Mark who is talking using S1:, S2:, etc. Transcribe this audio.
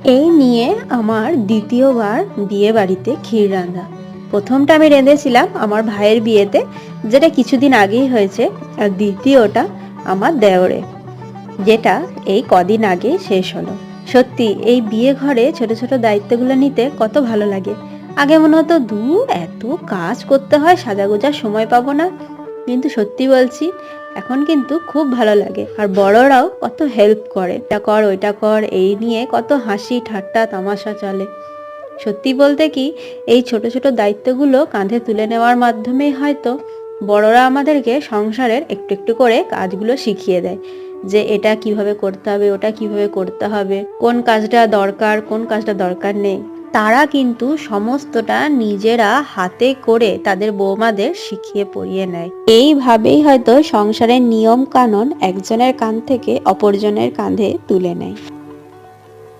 S1: এই নিয়ে আমার দ্বিতীয়বার বিয়ে বাড়িতে ক্ষীর রাঁধা। প্রথমটা আমি রেঁধেছিলাম আমার ভাইয়ের বিয়েতে, যেটা কিছুদিন আগেই হয়েছে। আর দ্বিতীয়টা আমার দেওরে, যেটা এই কদিন আগে শেষ হলো। সত্যি এই বিয়ে ঘরে ছোট ছোট দায়িত্বগুলো নিতে কত ভালো লাগে। আগে মনে হতো দূর এত কাজ করতে হয়, সাজাগোজার সময় পাবো না। কিন্তু সত্যি বলছি, এখন কিন্তু খুব ভালো লাগে। আর বড়রাও কত হেল্প করে, এটা কর ওইটা কর, এই নিয়ে কত হাসি ঠাট্টা তামাশা চলে। সত্যি বলতে কি, এই ছোট ছোট দায়িত্বগুলো কাঁধে তুলে নেওয়ার মাধ্যমেই হয়তো বড়রা আমাদেরকে সংসারের একটু একটু করে কাজগুলো শিখিয়ে দেয়, যে এটা কিভাবে করতে হবে, ওটা কিভাবে করতে হবে, কোন কাজটা দরকার, কোন কাজটা দরকার নেই। তারা কিন্তু সমস্তটা নিজেরা হাতে করে তাদের বৌমাদের শিখিয়ে পড়িয়ে নেয়। এইভাবেই হয়তো সংসারের নিয়ম কানুন একজনের কাঁধ থেকে অপরজনের কাঁধে তুলে নেয়।